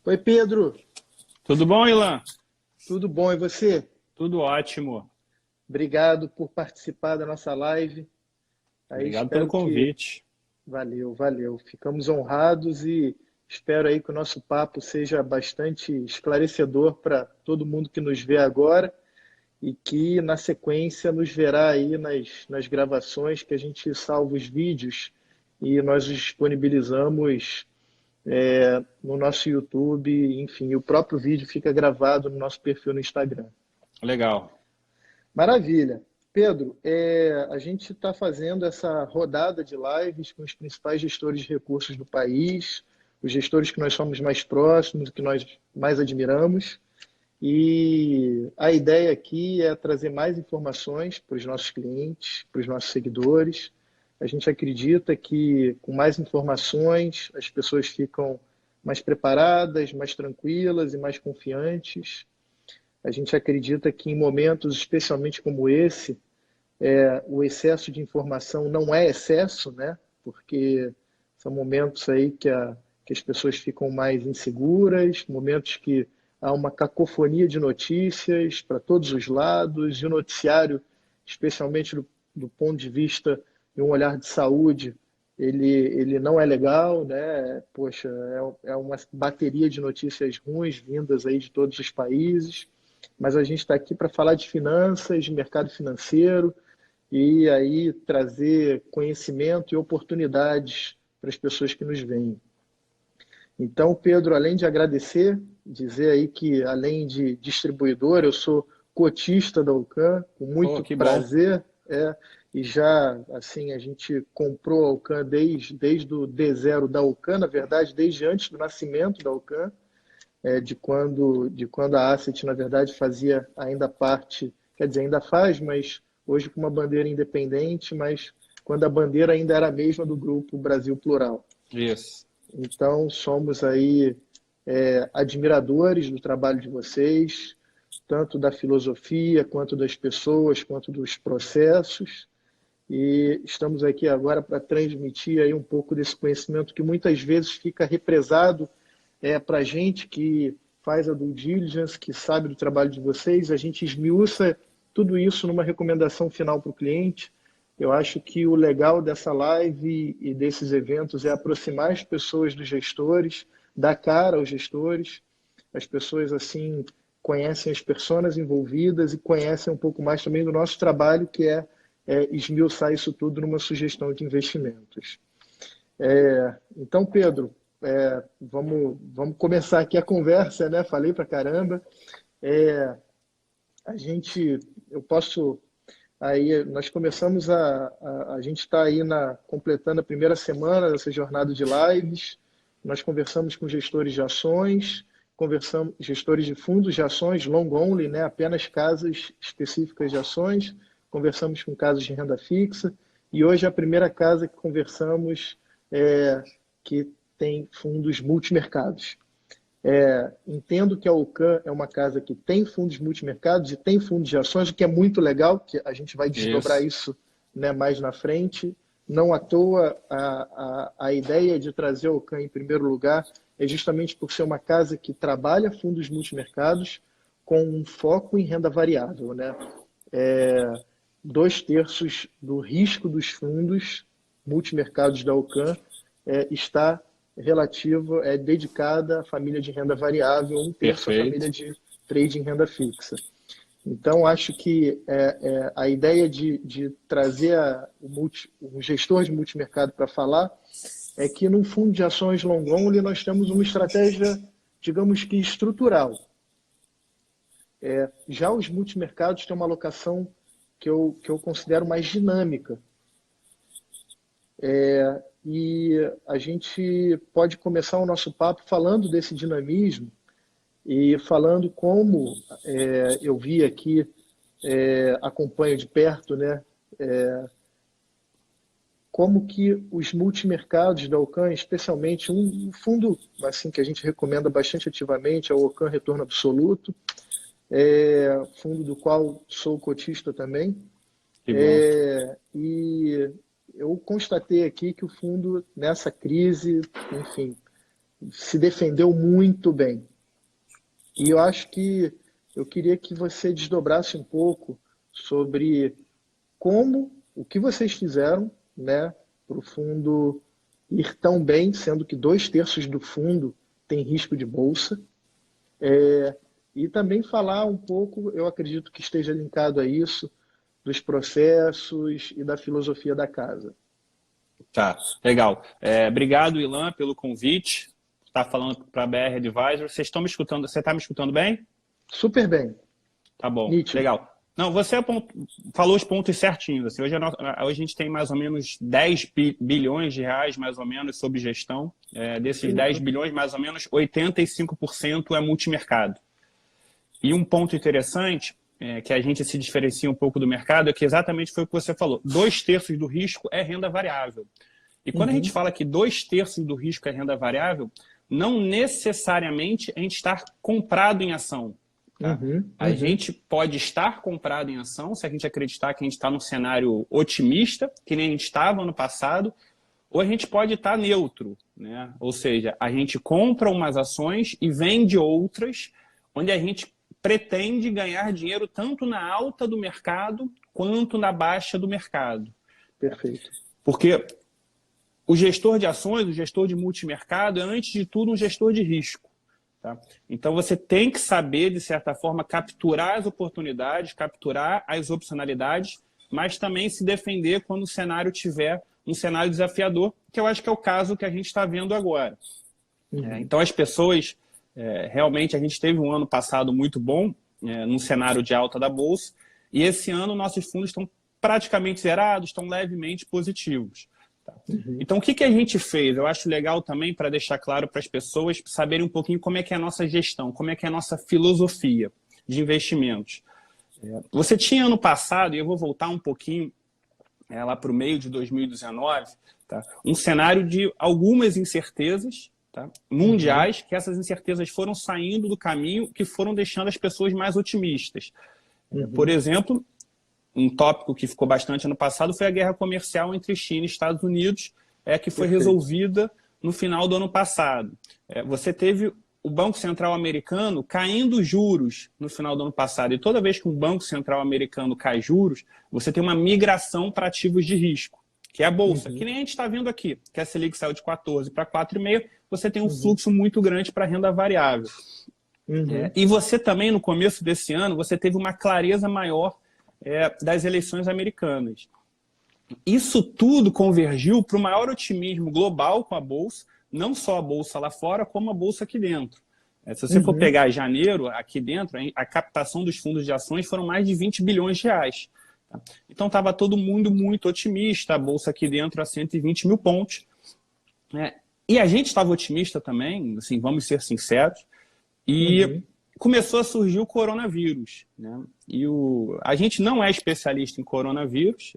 Oi, Pedro. Tudo bom, Ilan? Tudo bom e você? Tudo ótimo. Obrigado por participar da nossa live. Aí Obrigado pelo espero que convite. valeu. Ficamos honrados e espero aí que o nosso papo seja bastante esclarecedor para todo mundo que nos vê agora e que na sequência nos verá aí nas gravações que a gente salva os vídeos e nós os disponibilizamos no nosso YouTube, enfim, o próprio vídeo fica gravado no nosso perfil no Instagram. Legal. Maravilha. Pedro, a gente está fazendo essa rodada de lives com os principais gestores de recursos do país, os gestores que nós somos mais próximos, que nós mais admiramos. E a ideia aqui é trazer mais informações para os nossos clientes, para os nossos seguidores. A gente acredita que com mais informações as pessoas ficam mais preparadas, mais tranquilas e mais confiantes. A gente acredita que em momentos, especialmente como esse, o excesso de informação não é excesso, né? Porque são momentos aí que as pessoas ficam mais inseguras, momentos que há uma cacofonia de notícias para todos os lados, e o noticiário, especialmente do ponto de vista de um olhar de saúde, ele não é legal, né? Poxa, é uma bateria de notícias ruins vindas aí de todos os países, mas a gente está aqui para falar de finanças, de mercado financeiro, e aí trazer conhecimento e oportunidades para as pessoas que nos veem. Então, Pedro, além de agradecer, dizer aí que além de distribuidor, eu sou cotista da Alcan, com Pô, muito que bom. prazer, e já assim a gente comprou a Alcan desde o D0 da Alcan, na verdade, desde antes do nascimento da Alcan, de quando a Asset, na verdade, fazia ainda parte, quer dizer, ainda faz, mas hoje com uma bandeira independente, mas quando a bandeira ainda era a mesma do grupo Brasil Plural. Isso. Então, somos aí admiradores do trabalho de vocês, tanto da filosofia, quanto das pessoas, quanto dos processos, e estamos aqui agora para transmitir aí um pouco desse conhecimento que muitas vezes fica represado para a gente que faz a due diligence, que sabe do trabalho de vocês, a gente esmiuça tudo isso numa recomendação final para o cliente. Eu acho que o legal dessa live e desses eventos é aproximar as pessoas dos gestores, dar cara aos gestores. As pessoas, assim, conhecem as pessoas envolvidas e conhecem um pouco mais também do nosso trabalho, que é esmiuçar isso tudo numa sugestão de investimentos. Então, Pedro, vamos começar aqui a conversa, né? Falei pra caramba. É, eu posso, aí nós começamos a gente está aí completando a primeira semana dessa jornada de lives. Nós conversamos com gestores de ações, conversamos gestores de fundos de ações, long only, né? Apenas casas específicas de ações. Conversamos com casas de renda fixa. E hoje a primeira casa que conversamos que tem fundos multimercados. Entendo que a Ocan é uma casa que tem fundos multimercados e tem fundos de ações, o que é muito legal, que a gente vai desdobrar Isso. isso, né, mais na frente. Não à toa a ideia de trazer a Ocan em primeiro lugar é justamente por ser uma casa que trabalha fundos multimercados com um foco em renda variável, né? 2/3 do risco dos fundos multimercados da Ocan está dedicada à família de renda variável, 1/3 à Perfeito. família de trade em renda fixa. Então, acho que a ideia de trazer um gestor de multimercado para falar é que num fundo de ações long only nós temos uma estratégia, digamos que estrutural. Já os multimercados têm uma alocação que eu considero mais dinâmica. E a gente pode começar o nosso papo falando desse dinamismo e falando como eu vi aqui, acompanho de perto, né, como que os multimercados da Ocan, especialmente um fundo assim, que a gente recomenda bastante ativamente, é o Ocan Retorno Absoluto, fundo do qual sou cotista também. Que bom. E eu constatei aqui que o fundo, nessa crise, enfim, se defendeu muito bem. E eu acho que eu queria que você desdobrasse um pouco sobre o que vocês fizeram, né, para o fundo ir tão bem, sendo que 2/3 do fundo tem risco de bolsa. E também falar um pouco, eu acredito que esteja linkado a isso, dos processos e da filosofia da casa. Tá, legal. Obrigado, Ilan, pelo convite. Está falando para a BR Advisor. Vocês estão me escutando? Você está me escutando bem? Super bem. Tá bom, Nítido. legal. Não, você falou os pontos certinhos. Assim, hoje a gente tem mais ou menos 10 bilhões de reais, mais ou menos, sob gestão. Desses 10 bilhões, mais ou menos, 85% é multimercado. E um ponto interessante, que a gente se diferencia um pouco do mercado, é que exatamente foi o que você falou. 2/3 do risco é renda variável. E quando a gente fala que 2/3 do risco é renda variável, não necessariamente a gente está comprado em ação. Tá? A gente pode estar comprado em ação se a gente acreditar que a gente está num cenário otimista, que nem a gente estava ano passado, ou a gente pode estar neutro, né? Ou seja, a gente compra umas ações e vende outras, onde a gente pretende ganhar dinheiro tanto na alta do mercado quanto na baixa do mercado. Perfeito. Porque o gestor de ações, o gestor de multimercado, é antes de tudo um gestor de risco. Tá? Então você tem que saber, de certa forma, capturar as oportunidades, capturar as opcionalidades, mas também se defender quando o cenário tiver um cenário desafiador, que eu acho que é o caso que a gente está vendo agora. Então as pessoas, realmente a gente teve um ano passado muito bom, num cenário de alta da Bolsa, e esse ano nossos fundos estão praticamente zerados, estão levemente positivos. Então, o que a gente fez? Eu acho legal também para deixar claro para as pessoas saberem um pouquinho como é que é a nossa gestão, como é que é a nossa filosofia de investimentos. Você tinha ano passado, e eu vou voltar um pouquinho lá para o meio de 2019, tá? Um cenário de algumas incertezas, tá? Mundiais, que essas incertezas foram saindo do caminho, que foram deixando as pessoas mais otimistas. Por exemplo, um tópico que ficou bastante ano passado foi a guerra comercial entre China e Estados Unidos, que foi resolvida no final do ano passado. Você teve o Banco Central americano caindo juros no final do ano passado. E toda vez que um Banco Central americano cai juros, você tem uma migração para ativos de risco, que é a Bolsa. Que nem a gente está vendo aqui, que a Selic saiu de 14 para 4,5, você tem um fluxo muito grande para renda variável. E você também, no começo desse ano, você teve uma clareza maior das eleições americanas. Isso tudo convergiu para o maior otimismo global com a Bolsa, não só a Bolsa lá fora, como a Bolsa aqui dentro. Se você for pegar janeiro, aqui dentro, a captação dos fundos de ações foram mais de 20 bilhões de reais. Tá? Então estava todo mundo muito otimista, a Bolsa aqui dentro a 120 mil pontos. E a gente estava otimista também, assim, vamos ser sinceros, e começou a surgir o coronavírus, né? E a gente não é especialista em coronavírus,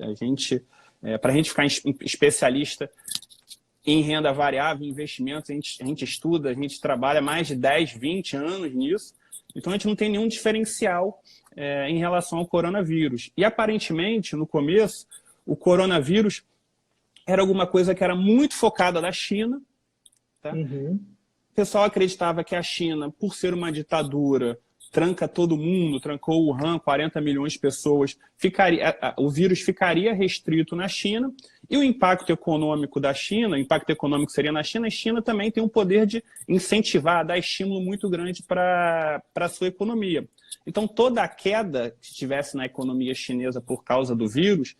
para a gente ficar especialista em renda variável, em investimentos, a gente estuda, a gente trabalha mais de 10, 20 anos nisso, então a gente não tem nenhum diferencial em relação ao coronavírus. E aparentemente, no começo, o coronavírus era alguma coisa que era muito focada na China, tá? O pessoal acreditava que a China, por ser uma ditadura, tranca todo mundo, trancou o Wuhan, 40 milhões de pessoas, o vírus ficaria restrito na China, e o impacto econômico da China, o impacto econômico seria na China, a China também tem um poder de incentivar, dar estímulo muito grande para a sua economia. Então, toda a queda que tivesse na economia chinesa por causa do vírus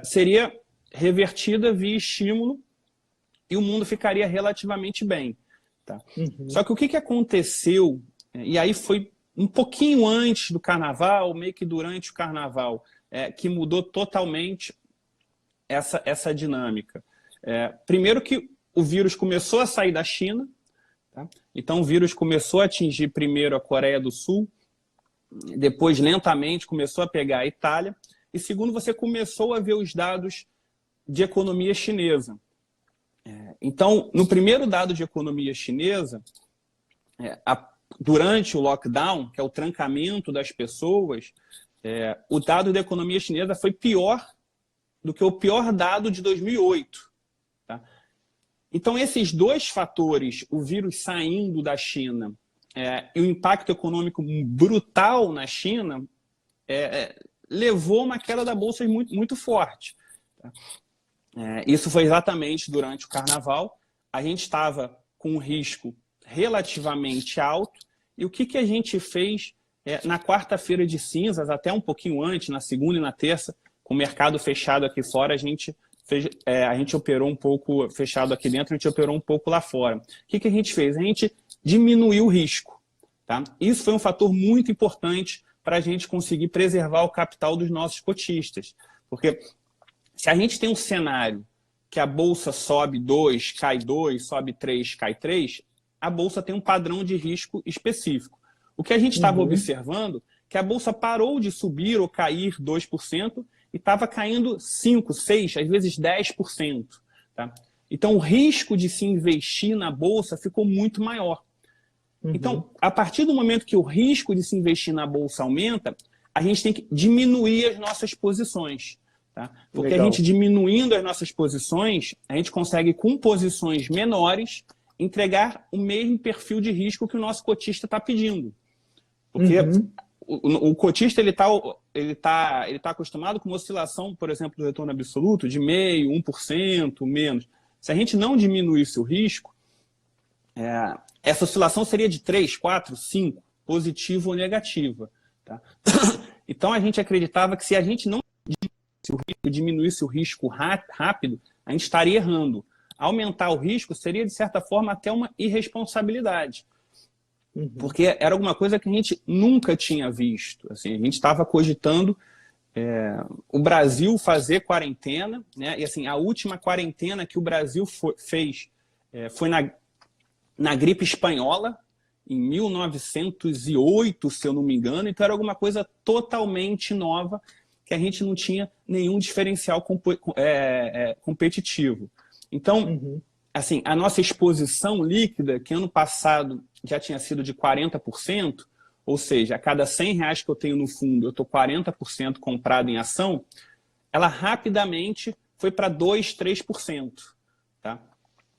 seria revertida via estímulo e o mundo ficaria relativamente bem. Tá? Só que o que aconteceu, e aí foi um pouquinho antes do carnaval, meio que durante o carnaval, que mudou totalmente essa dinâmica. Primeiro que o vírus começou a sair da China, tá? Então o vírus começou a atingir primeiro a Coreia do Sul, depois lentamente começou a pegar a Itália, e segundo, você começou a ver os dados de economia chinesa. Então, no primeiro dado de economia chinesa, durante o lockdown, que é o trancamento das pessoas, o dado da economia chinesa foi pior do que o pior dado de 2008. Tá? Então, esses dois fatores, o vírus saindo da China e o impacto econômico brutal na China, levou uma queda da Bolsa muito, muito forte. Tá? Isso foi exatamente durante o Carnaval. A gente estava com um risco relativamente alto. E o que a gente fez na quarta-feira de cinzas, até um pouquinho antes, na segunda e na terça, com o mercado fechado aqui fora, a gente operou um pouco fechado aqui dentro, a gente operou um pouco lá fora. O que a gente fez? A gente diminuiu o risco. Tá? Isso foi um fator muito importante para a gente conseguir preservar o capital dos nossos cotistas. Porque se a gente tem um cenário que a Bolsa sobe 2, cai 2, sobe 3, cai 3, a Bolsa tem um padrão de risco específico. O que a gente estava observando é que a Bolsa parou de subir ou cair 2% e estava caindo 5%, 6%, às vezes 10%. Tá? Então, o risco de se investir na Bolsa ficou muito maior. Então, a partir do momento que o risco de se investir na Bolsa aumenta, a gente tem que diminuir as nossas posições. Tá? Porque a gente diminuindo as nossas posições, a gente consegue, com posições menores, entregar o mesmo perfil de risco que o nosso cotista está pedindo. Porque o cotista ele tá acostumado com uma oscilação, por exemplo, do retorno absoluto de 0,5%, 1%, menos. Se a gente não diminuísse o risco, essa oscilação seria de 3, 4, 5, positiva ou negativa. Tá? Então, a gente acreditava que se a gente não diminuísse o risco rápido, a gente estaria errando. Aumentar o risco seria, de certa forma, até uma irresponsabilidade. Porque era alguma coisa que a gente nunca tinha visto. Assim, a gente estava cogitando o Brasil fazer quarentena, né? E assim, a última quarentena que o Brasil fez foi na gripe espanhola, em 1908, se eu não me engano. Então era alguma coisa totalmente nova, que a gente não tinha nenhum diferencial competitivo. Então, assim, a nossa exposição líquida, que ano passado já tinha sido de 40%, ou seja, a cada R$100 que eu tenho no fundo, eu estou 40% comprado em ação, ela rapidamente foi para 2%, 3%. Tá?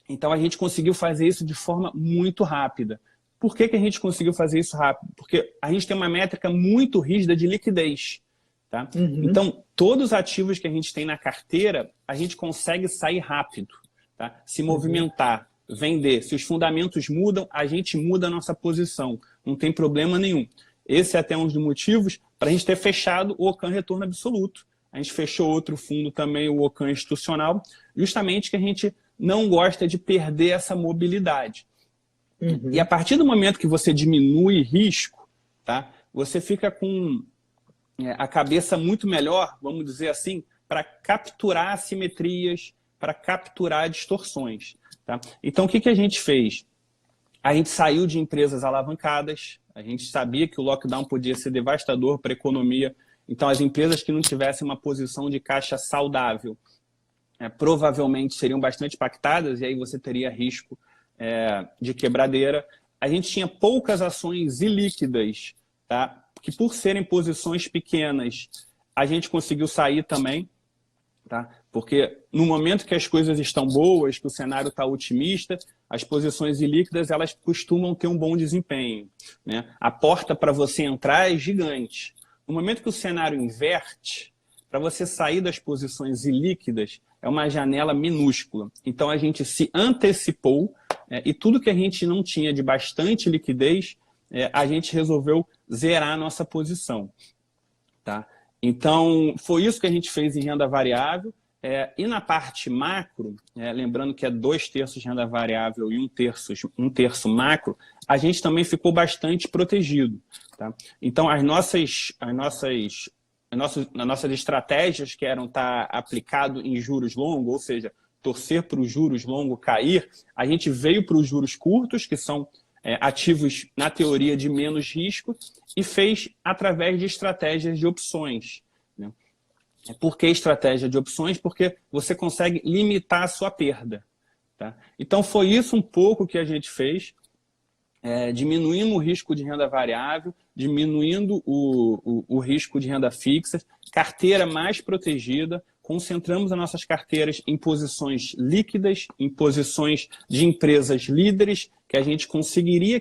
Então, a gente conseguiu fazer isso de forma muito rápida. Por que a gente conseguiu fazer isso rápido? Porque a gente tem uma métrica muito rígida de liquidez. Tá? Então, todos os ativos que a gente tem na carteira, a gente consegue sair rápido. Tá? Se movimentar, vender. Se os fundamentos mudam, a gente muda a nossa posição. Não tem problema nenhum. Esse é até um dos motivos para a gente ter fechado o Ocan Retorno Absoluto. A gente fechou outro fundo também, o Ocan Institucional, justamente que a gente não gosta de perder essa mobilidade. E a partir do momento que você diminui risco, tá? Você fica com a cabeça muito melhor, vamos dizer assim, para capturar assimetrias, para capturar distorções. Tá? Então, o que a gente fez? A gente saiu de empresas alavancadas, a gente sabia que o lockdown podia ser devastador para a economia, então as empresas que não tivessem uma posição de caixa saudável provavelmente seriam bastante impactadas, e aí você teria risco de quebradeira. A gente tinha poucas ações ilíquidas, tá? Que por serem posições pequenas, a gente conseguiu sair também. Tá? Porque no momento que as coisas estão boas, que o cenário está otimista, as posições ilíquidas elas costumam ter um bom desempenho. Né? A porta para você entrar é gigante. No momento que o cenário inverte, para você sair das posições ilíquidas, é uma janela minúscula. Então a gente se antecipou e tudo que a gente não tinha de bastante liquidez, a gente resolveu zerar a nossa posição. Tá? Então, foi isso que a gente fez em renda variável. E na parte macro, lembrando que é 2/3 renda variável e 1/3 macro, a gente também ficou bastante protegido. Tá? Então, as nossas estratégias que eram estar aplicado em juros longos, ou seja, torcer para os juros longos cair, a gente veio para os juros curtos, que são ativos, na teoria, de menos risco, e fez através de estratégias de opções. Né? Por que estratégia de opções? Porque você consegue limitar a sua perda. Tá? Então, foi isso um pouco que a gente fez, diminuindo o risco de renda variável, diminuindo o risco de renda fixa, carteira mais protegida, concentramos as nossas carteiras em posições líquidas, em posições de empresas líderes, que a gente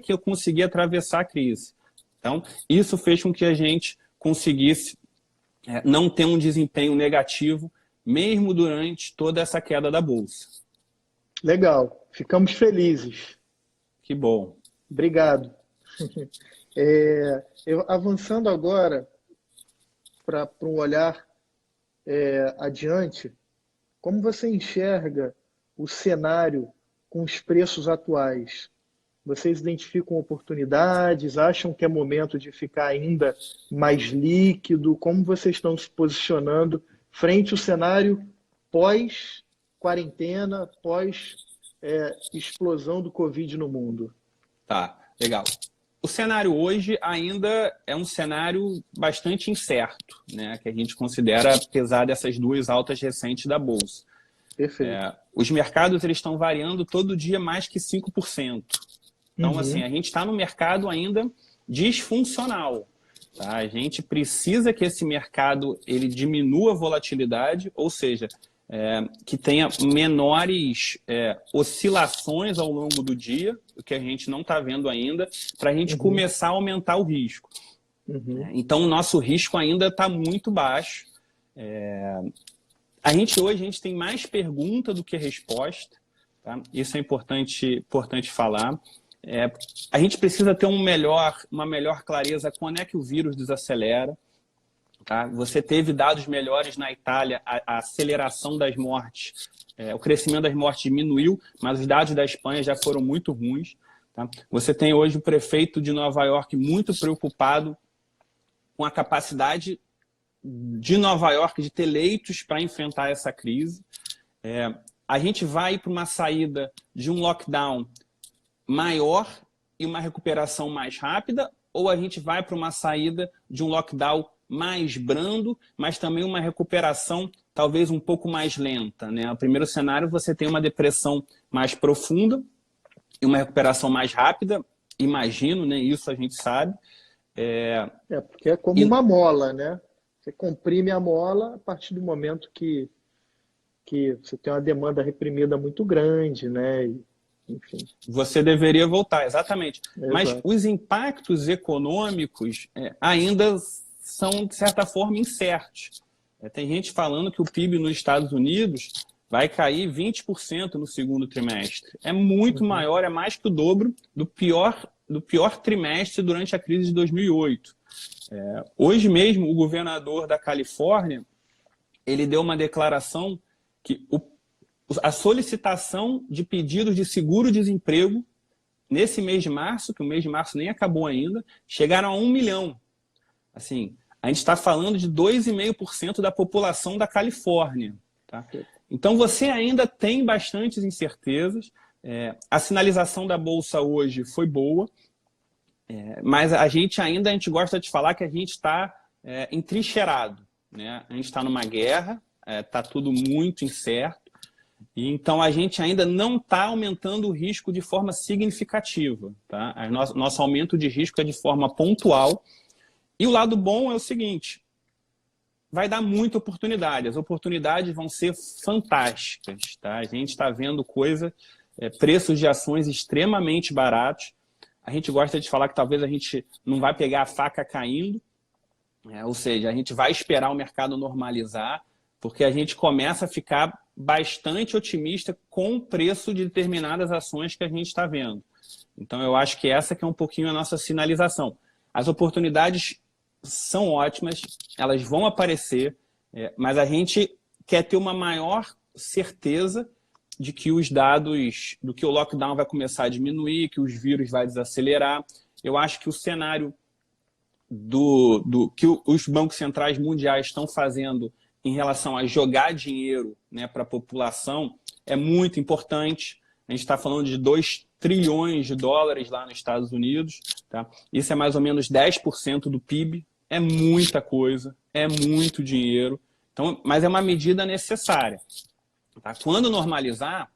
que eu conseguia atravessar a crise. Então, isso fez com que a gente conseguisse não ter um desempenho negativo, mesmo durante toda essa queda da Bolsa. Legal, ficamos felizes. Que bom. Obrigado. Avançando agora para um olhar adiante, como você enxerga o cenário com os preços atuais? Vocês identificam oportunidades? Acham que é momento de ficar ainda mais líquido? Como vocês estão se posicionando frente ao cenário pós-quarentena, pós-explosão do Covid no mundo? Tá, legal. O cenário hoje ainda é um cenário bastante incerto, né, que a gente considera, apesar dessas duas altas recentes da Bolsa. Perfeito. Os mercados eles estão variando todo dia mais que 5%. Então, assim, a gente está no mercado ainda disfuncional. Tá? A gente precisa que esse mercado ele diminua a volatilidade, ou seja, que tenha menores oscilações ao longo do dia, o que a gente não está vendo ainda, para a gente começar a aumentar o risco. Então, o nosso risco ainda está muito baixo. Hoje a gente tem mais pergunta do que resposta. Tá? Isso é importante falar. A gente precisa ter uma melhor clareza quando é que o vírus desacelera. Tá? Você teve dados melhores na Itália, a aceleração das mortes, o crescimento das mortes diminuiu, mas os dados da Espanha já foram muito ruins. Tá? Você tem hoje o prefeito de Nova York muito preocupado com a capacidade de Nova York de ter leitos para enfrentar essa crise. A gente vai para uma saída de um lockdown maior e uma recuperação mais rápida, ou a gente vai para uma saída de um lockdown mais brando, mas também uma recuperação talvez um pouco mais lenta, né? No primeiro cenário você tem uma depressão mais profunda e uma recuperação mais rápida, imagino, né? Isso a gente sabe. Porque é como uma mola, né? Você comprime a mola a partir do momento que você tem uma demanda reprimida muito grande, né? Enfim. Você deveria voltar, exatamente. Exato. Mas os impactos econômicos ainda são, de certa forma, incertos. Tem gente falando que o PIB nos Estados Unidos vai cair 20% no segundo trimestre. É muito maior, é mais que o dobro do pior trimestre durante a crise de 2008. Hoje mesmo, o governador da Califórnia ele deu uma declaração que a solicitação de pedidos de seguro-desemprego nesse mês de março, que o mês de março nem acabou ainda, chegaram a 1 milhão. Assim, a gente está falando de 2,5% da população da Califórnia. Tá? Então, você ainda tem bastantes incertezas. A sinalização da Bolsa hoje foi boa, mas a gente gosta de falar que a gente está entrincheirado. Né? A gente está numa guerra, está tudo muito incerto. Então, a gente ainda não está aumentando o risco de forma significativa. Tá? Nosso aumento de risco é de forma pontual. E o lado bom é o seguinte, vai dar muita oportunidade. As oportunidades vão ser fantásticas. Tá? A gente está vendo preços de ações extremamente baratos. A gente gosta de falar que talvez a gente não vai pegar a faca caindo, ou seja, a gente vai esperar o mercado normalizar, porque a gente começa a ficar bastante otimista com o preço de determinadas ações que a gente está vendo. Então, eu acho que essa que é um pouquinho a nossa sinalização. As oportunidades são ótimas, elas vão aparecer, mas a gente quer ter uma maior certeza de que os dados, do que o lockdown vai começar a diminuir, que os vírus vai desacelerar. Eu acho que o cenário do que os bancos centrais mundiais estão fazendo em relação a jogar dinheiro, né, para a população é muito importante. A gente está falando de 2 trilhões de dólares lá nos Estados Unidos. Tá? Isso é mais ou menos 10% do PIB. É muita coisa, é muito dinheiro. Então, mas é uma medida necessária. Tá? Quando normalizar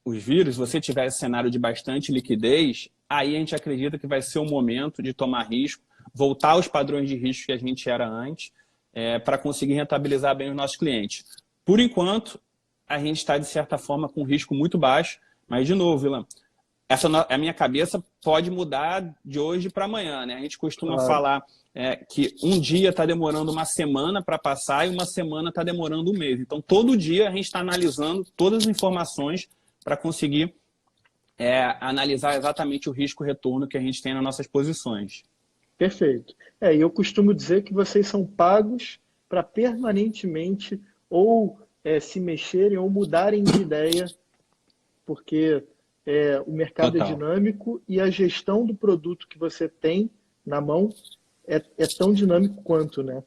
os vírus, você tiver esse cenário de bastante liquidez, aí a gente acredita que vai ser o momento de tomar risco, voltar aos padrões de risco que a gente era antes. para conseguir rentabilizar bem os nossos clientes. Por enquanto, a gente está, de certa forma, com risco muito baixo, mas, de novo, Vilan, a minha cabeça pode mudar de hoje para amanhã, né? A gente costuma falar que um dia está demorando uma semana para passar e uma semana está demorando um mês. Então, todo dia a gente está analisando todas as informações para conseguir analisar exatamente o risco-retorno que a gente tem nas nossas posições. Perfeito. E eu costumo dizer que vocês são pagos para permanentemente ou se mexerem ou mudarem de ideia, porque o mercado Total. é dinâmico e a gestão do produto que você tem na mão é tão dinâmico quanto, né?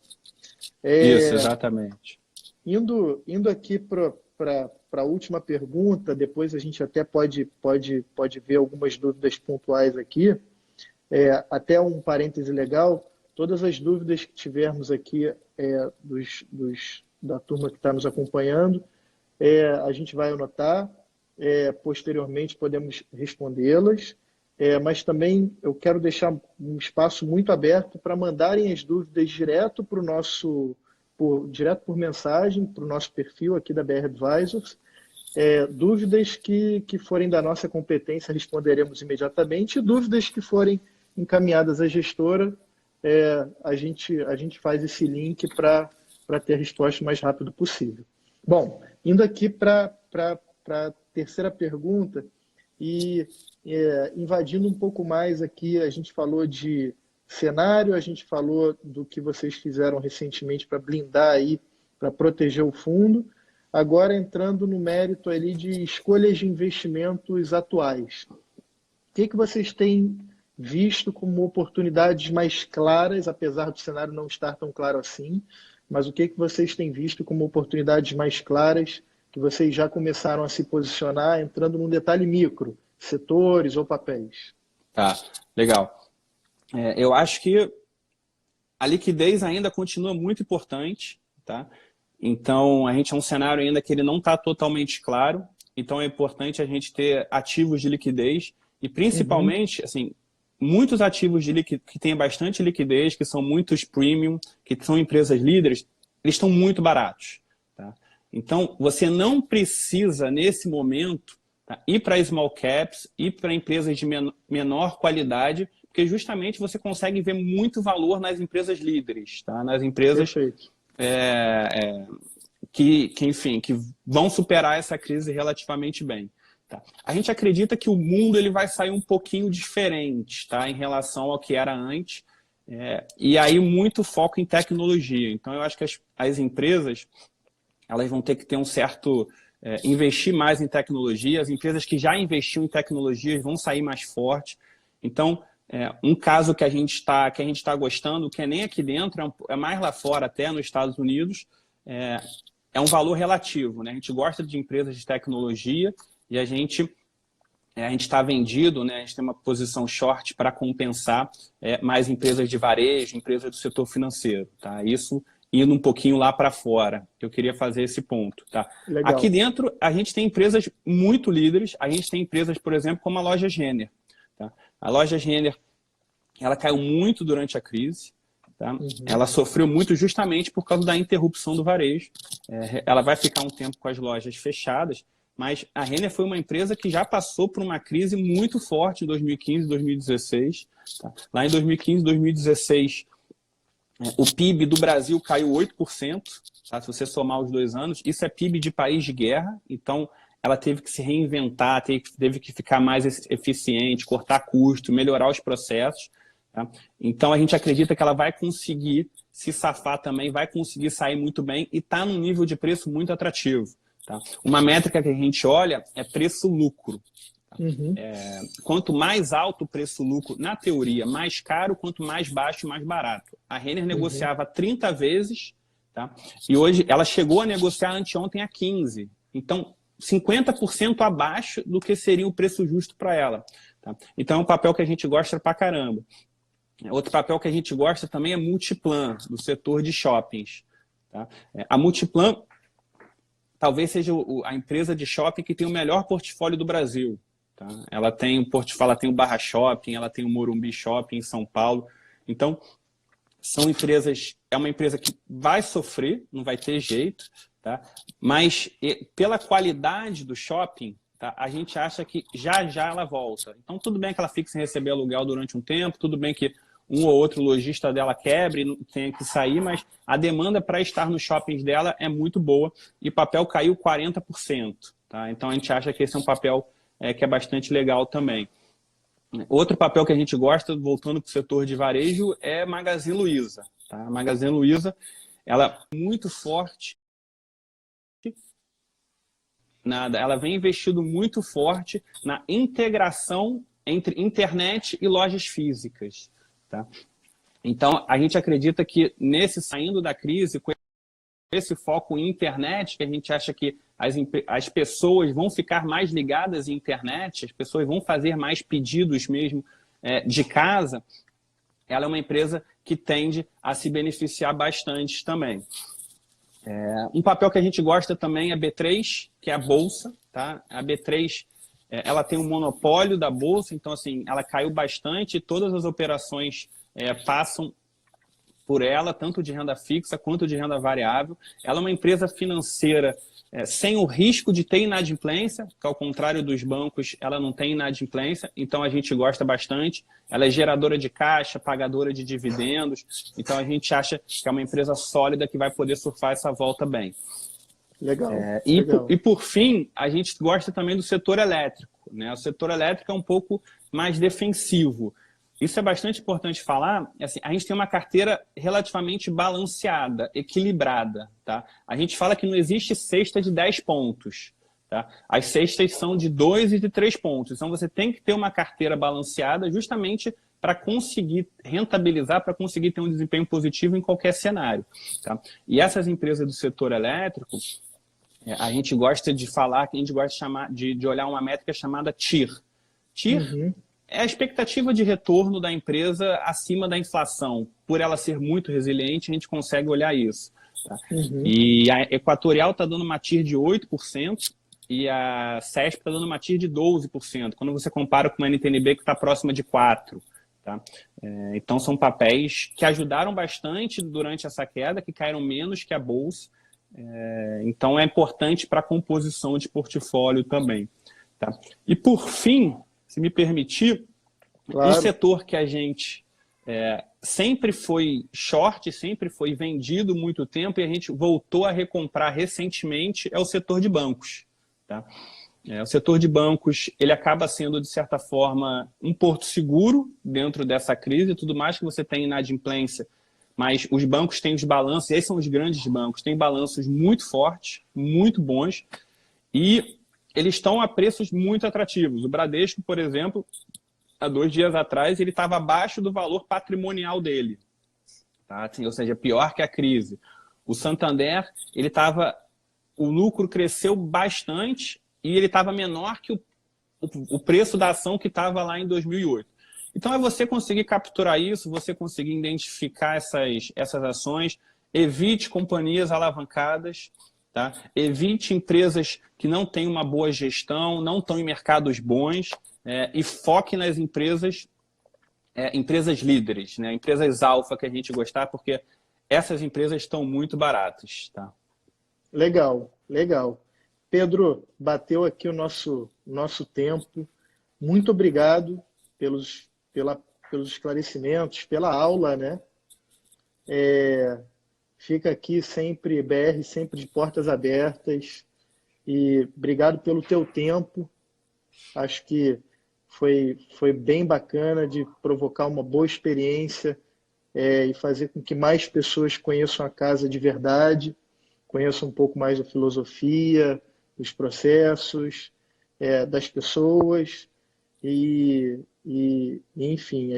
Isso, exatamente. Indo aqui para a última pergunta, depois a gente até pode ver algumas dúvidas pontuais aqui. Até um parêntese legal, todas as dúvidas que tivermos aqui da turma que está nos acompanhando, a gente vai anotar, posteriormente podemos respondê-las, mas também eu quero deixar um espaço muito aberto para mandarem as dúvidas direto para o nosso, direto por mensagem, para o nosso perfil aqui da BR Advisors. Dúvidas que forem da nossa competência responderemos imediatamente, e dúvidas que forem encaminhadas à gestora, a gente faz esse link para ter a resposta o mais rápido possível. Bom, indo aqui para a terceira pergunta e invadindo um pouco mais aqui, a gente falou de cenário, a gente falou do que vocês fizeram recentemente para blindar aí, para proteger o fundo. Agora entrando no mérito ali de escolhas de investimentos atuais. O que vocês têm visto como oportunidades mais claras, apesar do cenário não estar tão claro assim, mas o que vocês têm visto como oportunidades mais claras que vocês já começaram a se posicionar, entrando num detalhe micro, setores ou papéis? Tá, legal. Eu acho que a liquidez ainda continua muito importante, tá? Então, a gente é um cenário ainda que ele não está totalmente claro, então é importante a gente ter ativos de liquidez e principalmente, assim, muitos ativos que têm bastante liquidez, que são muitos premium, que são empresas líderes, eles estão muito baratos, tá? Então, você não precisa, nesse momento, ir para small caps, ir para empresas de menor qualidade, porque justamente você consegue ver muito valor nas empresas líderes, tá? Nas empresas enfim, que vão superar essa crise relativamente bem. Tá? A gente acredita que o mundo ele vai sair um pouquinho diferente, tá? Em relação ao que era antes, e aí muito foco em tecnologia. Então, eu acho que as empresas elas vão ter que ter um certo... investir mais em tecnologia. As empresas que já investiram em tecnologias vão sair mais fortes. Então, um caso que a gente está gostando, que é nem aqui dentro, é mais lá fora, até nos Estados Unidos, é um valor relativo, né? A gente gosta de empresas de tecnologia e a gente está vendido, né? A gente tem uma posição short para compensar mais empresas de varejo, empresas do setor financeiro. Tá? Isso indo um pouquinho lá para fora. Eu queria fazer esse ponto. Tá? Aqui dentro, a gente tem empresas muito líderes. A gente tem empresas, por exemplo, como a Lojas Renner. Tá? A Lojas Renner, ela caiu muito durante a crise. Tá? Ela sofreu muito justamente por causa da interrupção do varejo. Ela vai ficar um tempo com as lojas fechadas, mas a Renner foi uma empresa que já passou por uma crise muito forte em 2015 e 2016. Tá? Lá em 2015 e 2016, o PIB do Brasil caiu 8%, tá? Se você somar os 2 anos. Isso é PIB de país de guerra, então ela teve que se reinventar, teve que ficar mais eficiente, cortar custo, melhorar os processos. Tá? Então, a gente acredita que ela vai conseguir se safar também, vai conseguir sair muito bem e está num nível de preço muito atrativo. Tá? Uma métrica que a gente olha é preço-lucro. Tá? Quanto mais alto o preço-lucro, na teoria, mais caro, quanto mais baixo, mais barato. A Renner negociava 30 vezes, tá? E hoje ela chegou a negociar anteontem a 15. Então, 50% abaixo do que seria o preço justo para ela. Tá? Então, é um papel que a gente gosta pra caramba. Outro papel que a gente gosta também é Multiplan, do setor de shoppings. Tá? A Multiplan talvez seja a empresa de shopping que tem o melhor portfólio do Brasil. Tá? Ela tem um portfólio, ela tem o Barra Shopping, ela tem o Morumbi Shopping em São Paulo. Então, São empresas, é uma empresa que vai sofrer, não vai ter jeito, tá? Mas pela qualidade do shopping, tá? A gente acha que já ela volta. Então tudo bem que ela fique sem receber aluguel durante um tempo, tudo bem que um ou outro lojista dela quebre, tenha que sair, mas a demanda para estar nos shoppings dela é muito boa e o papel caiu 40%. Tá? Então a gente acha que esse é um papel que é bastante legal também. Outro papel que a gente gosta, voltando para o setor de varejo, é Magazine Luiza. Tá? A Magazine Luiza, ela é muito forte. Ela vem investindo muito forte na integração entre internet e lojas físicas. Tá? Então, a gente acredita que saindo da crise, com esse foco em internet, que a gente acha que as pessoas vão ficar mais ligadas em internet, as pessoas vão fazer mais pedidos mesmo de casa, ela é uma empresa que tende a se beneficiar bastante também. Um papel que a gente gosta também é a B3, que é a Bolsa. Tá? A B3 ela tem um monopólio da Bolsa, então assim, ela caiu bastante, todas as operações passam por ela, tanto de renda fixa quanto de renda variável. Ela é uma empresa financeira sem o risco de ter inadimplência, que ao contrário dos bancos, ela não tem inadimplência, então a gente gosta bastante. Ela é geradora de caixa, pagadora de dividendos, então a gente acha que é uma empresa sólida que vai poder surfar essa volta bem. Legal. E por fim, a gente gosta também do setor elétrico. Né? O setor elétrico é um pouco mais defensivo. Isso é bastante importante falar. Assim, a gente tem uma carteira relativamente balanceada, equilibrada. Tá? A gente fala que não existe cesta de 10 pontos. Tá? As cestas são de 2 e de 3 pontos. Então, você tem que ter uma carteira balanceada justamente para conseguir rentabilizar, para conseguir ter um desempenho positivo em qualquer cenário. Tá? E essas empresas do setor elétrico, a gente gosta de falar, a gente gosta de, de olhar uma métrica chamada TIR. TIR é a expectativa de retorno da empresa acima da inflação. Por ela ser muito resiliente, a gente consegue olhar isso. Tá? E a Equatorial está dando uma TIR de 8% e a CESP está dando uma TIR de 12%, quando você compara com uma NTNB que está próxima de 4%. Tá? Então, são papéis que ajudaram bastante durante essa queda, que caíram menos que a Bolsa. Então, é importante para a composição de portfólio também. Tá? E, por fim, se me permitir, claro, um setor que a gente sempre foi short, sempre foi vendido muito tempo e a gente voltou a recomprar recentemente é o setor de bancos. Tá? O setor de bancos, ele acaba sendo, de certa forma, um porto seguro dentro dessa crise e tudo mais, que você tem inadimplência, mas os bancos têm os balanços, e esses são os grandes bancos, têm balanços muito fortes, muito bons, e eles estão a preços muito atrativos. O Bradesco, por exemplo, há 2 dias atrás, ele estava abaixo do valor patrimonial dele. Tá? Assim, ou seja, pior que a crise. O Santander, o lucro cresceu bastante e ele estava menor que o preço da ação que estava lá em 2008. Então, é você conseguir capturar isso, você conseguir identificar essas ações, evite companhias alavancadas, tá? Evite empresas que não têm uma boa gestão, não estão em mercados bons, e foque nas empresas líderes, né? Empresas alfa que a gente gostar, porque essas empresas estão muito baratas. Tá? Legal, legal. Pedro, bateu aqui o nosso tempo. Muito obrigado pelos esclarecimentos, pela aula, né? Fica aqui sempre, BR, sempre de portas abertas. E obrigado pelo teu tempo. Acho que foi bem bacana de provocar uma boa experiência e fazer com que mais pessoas conheçam a casa de verdade, conheçam um pouco mais da filosofia, dos processos, das pessoas. E enfim,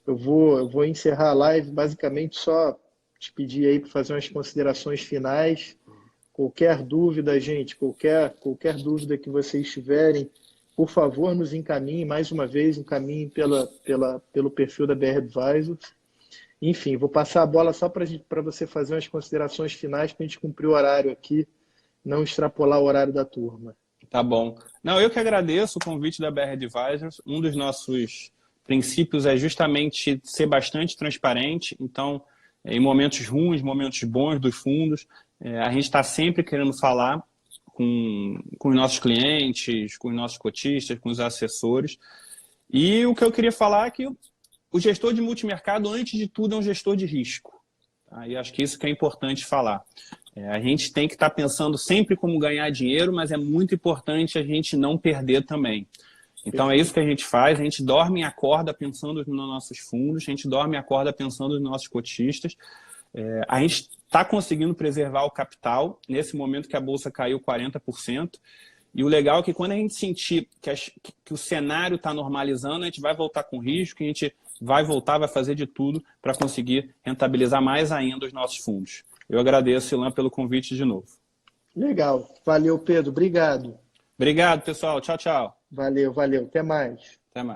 eu vou encerrar a live basicamente só te pedir aí para fazer umas considerações finais. Qualquer dúvida, gente, qualquer dúvida que vocês tiverem, por favor, nos encaminhem mais uma vez, encaminhem pelo perfil da BR Advisors. Enfim, vou passar a bola só para você fazer umas considerações finais para a gente cumprir o horário aqui, não extrapolar o horário da turma. Tá bom. Não, eu que agradeço o convite da BR Advisors, um dos nossos princípios é justamente ser bastante transparente. Então, em momentos ruins, momentos bons dos fundos, a gente está sempre querendo falar com os nossos clientes, com os nossos cotistas, com os assessores. E o que eu queria falar é que o gestor de multimercado, antes de tudo, é um gestor de risco. Tá? E acho que isso que é importante falar. A gente tem que estar pensando sempre como ganhar dinheiro, mas é muito importante a gente não perder também. Então é isso que a gente faz, a gente dorme e acorda pensando nos nossos fundos, a gente dorme e acorda pensando nos nossos cotistas. A gente está conseguindo preservar o capital, nesse momento que a Bolsa caiu 40%, e o legal é que quando a gente sentir que o cenário está normalizando, a gente vai voltar com risco, a gente vai voltar, vai fazer de tudo para conseguir rentabilizar mais ainda os nossos fundos. Eu agradeço, Ilan, pelo convite de novo. Legal. Valeu, Pedro. Obrigado. Obrigado, pessoal. Tchau, tchau. Valeu, valeu. Até mais.